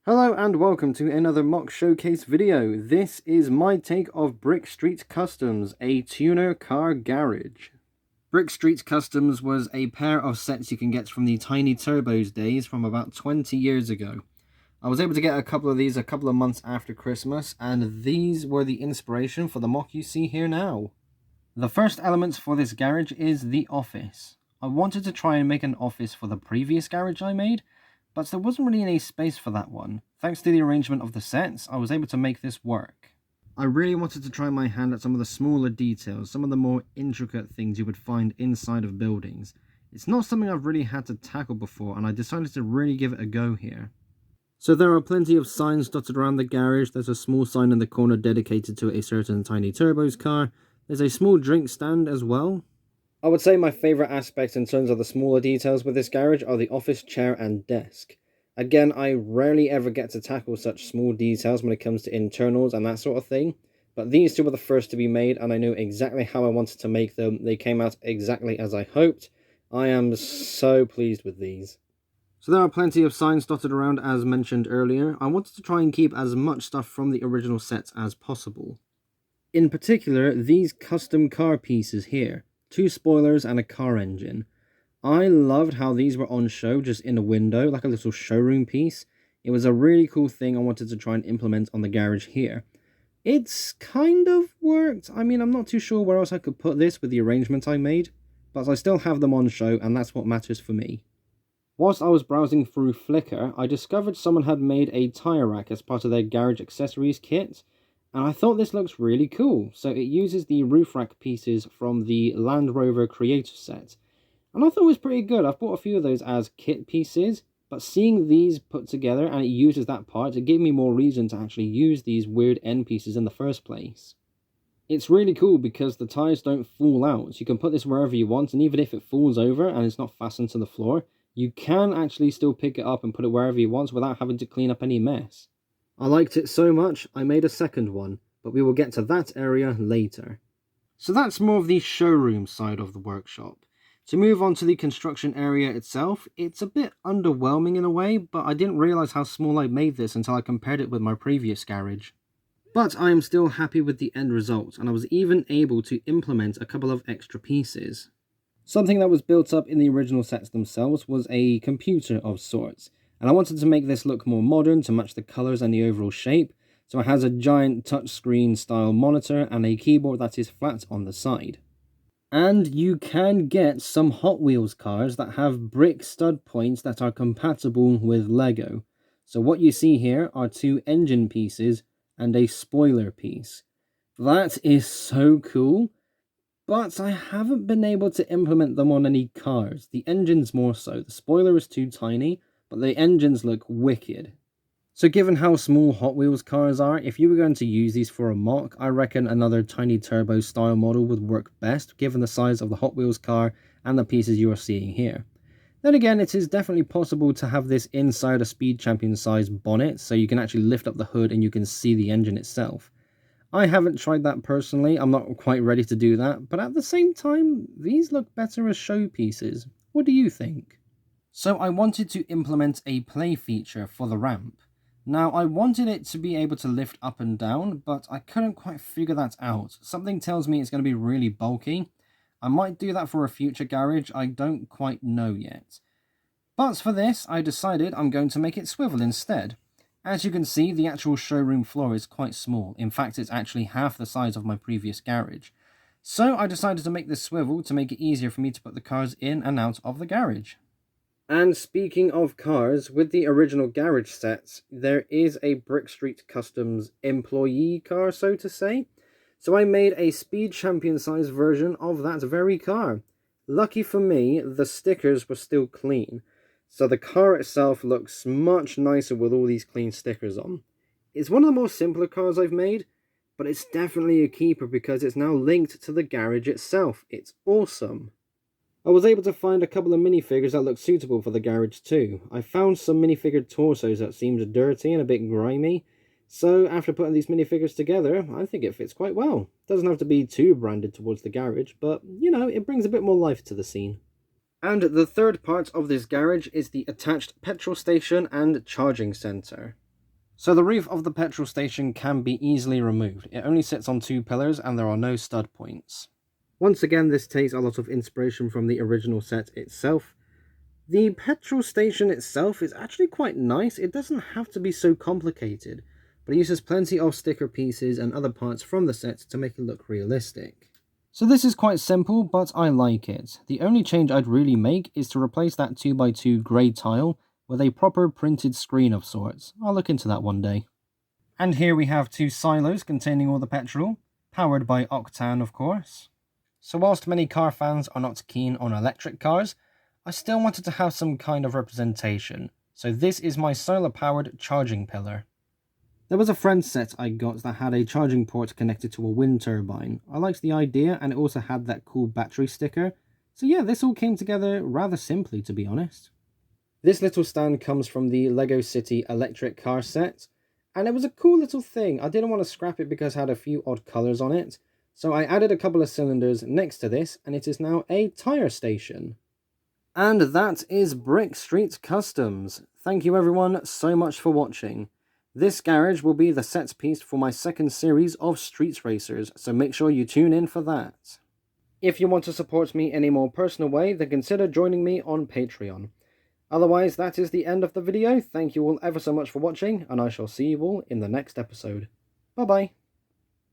Hello and welcome to another MOC showcase video. This is my take of Brick Street Customs, a tuner car garage. Brick Street Customs was a pair of sets you can get from the Tiny Turbos days from about 20 years ago. I was able to get a couple of these a couple of months after Christmas, and these were the inspiration for the MOC you see here now. The first element for this garage is the office. I wanted to try and make an office for the previous garage I made, but there wasn't really any space for that one. Thanks to the arrangement of the sets, I was able to make this work. I really wanted to try my hand at some of the smaller details, some of the more intricate things you would find inside of buildings. It's not something I've really had to tackle before, and I decided to really give it a go here. So there are plenty of signs dotted around the garage. There's a small sign in the corner dedicated to a certain Tiny Turbos car. There's a small drink stand as well. I would say my favourite aspects in terms of the smaller details with this garage are the office chair and desk. Again, I rarely ever get to tackle such small details when it comes to internals and that sort of thing, but these two were the first to be made and I knew exactly how I wanted to make them. They came out exactly as I hoped. I am so pleased with these. So there are plenty of signs dotted around as mentioned earlier. I wanted to try and keep as much stuff from the original sets as possible. In particular, these custom car pieces here. 2 spoilers and a car engine. I loved how these were on show just in a window, like a little showroom piece. It was a really cool thing I wanted to try and implement on the garage here. It's kind of worked. I mean, I'm not too sure where else I could put this with the arrangement I made, but I still have them on show and that's what matters for me. Whilst I was browsing through Flickr, I discovered someone had made a tyre rack as part of their garage accessories kit. And I thought this looks really cool. So it uses the roof rack pieces from the Land Rover Creator set. And I thought it was pretty good. I've bought a few of those as kit pieces. But seeing these put together and it uses that part, it gave me more reason to actually use these weird end pieces in the first place. It's really cool because the tyres don't fall out. So you can put this wherever you want. And even if it falls over and it's not fastened to the floor, you can actually still pick it up and put it wherever you want without having to clean up any mess. I liked it so much, I made a second one, but we will get to that area later. So that's more of the showroom side of the workshop. To move on to the construction area itself, it's a bit underwhelming in a way, but I didn't realise how small I made this until I compared it with my previous garage. But I am still happy with the end result, and I was even able to implement a couple of extra pieces. Something that was built up in the original sets themselves was a computer of sorts. And I wanted to make this look more modern to match the colours and the overall shape, so it has a giant touchscreen style monitor and a keyboard that is flat on the side. And you can get some Hot Wheels cars that have brick stud points that are compatible with Lego. So what you see here are 2 engine pieces and a spoiler piece. That is so cool, but I haven't been able to implement them on any cars. The engine's more so, the spoiler is too tiny, but the engines look wicked. So given how small Hot Wheels cars are, if you were going to use these for a MOC, I reckon another Tiny Turbo style model would work best, given the size of the Hot Wheels car and the pieces you are seeing here. Then again, it is definitely possible to have this inside a Speed Champion size bonnet, so you can actually lift up the hood and you can see the engine itself. I haven't tried that personally, I'm not quite ready to do that, but at the same time, these look better as showpieces. What do you think? So I wanted to implement a play feature for the ramp. Now I wanted it to be able to lift up and down, but I couldn't quite figure that out. Something tells me it's going to be really bulky. I might do that for a future garage, I don't quite know yet. But for this, I decided I'm going to make it swivel instead. As you can see, the actual showroom floor is quite small. In fact, it's actually half the size of my previous garage. So I decided to make this swivel to make it easier for me to put the cars in and out of the garage. And speaking of cars, with the original garage sets, there is a Brick Street Customs employee car, so to say. So I made a Speed Champion size version of that very car. Lucky for me, the stickers were still clean. So the car itself looks much nicer with all these clean stickers on. It's one of the more simpler cars I've made, but it's definitely a keeper because it's now linked to the garage itself. It's awesome. I was able to find a couple of minifigures that look suitable for the garage too. I found some minifigured torsos that seemed dirty and a bit grimy, so after putting these minifigures together, I think it fits quite well. Doesn't have to be too branded towards the garage, but, you know, it brings a bit more life to the scene. And the third part of this garage is the attached petrol station and charging centre. So the roof of the petrol station can be easily removed. It only sits on 2 pillars and there are no stud points. Once again, this takes a lot of inspiration from the original set itself. The petrol station itself is actually quite nice. It doesn't have to be so complicated, but it uses plenty of sticker pieces and other parts from the set to make it look realistic. So this is quite simple, but I like it. The only change I'd really make is to replace that 2x2 grey tile with a proper printed screen of sorts. I'll look into that one day. And here we have 2 silos containing all the petrol, powered by octane of course. So whilst many car fans are not keen on electric cars, I still wanted to have some kind of representation. So this is my solar-powered charging pillar. There was a friend set I got that had a charging port connected to a wind turbine. I liked the idea, and it also had that cool battery sticker. So yeah, this all came together rather simply, to be honest. This little stand comes from the Lego City electric car set, and it was a cool little thing. I didn't want to scrap it because it had a few odd colours on it, so I added a couple of cylinders next to this, and it is now a tyre station. And that is Brick Street Customs. Thank you everyone so much for watching. This garage will be the set piece for my second series of Streets Racers, so make sure you tune in for that. If you want to support me in a more personal way, then consider joining me on Patreon. Otherwise, that is the end of the video. Thank you all ever so much for watching, and I shall see you all in the next episode. Bye bye.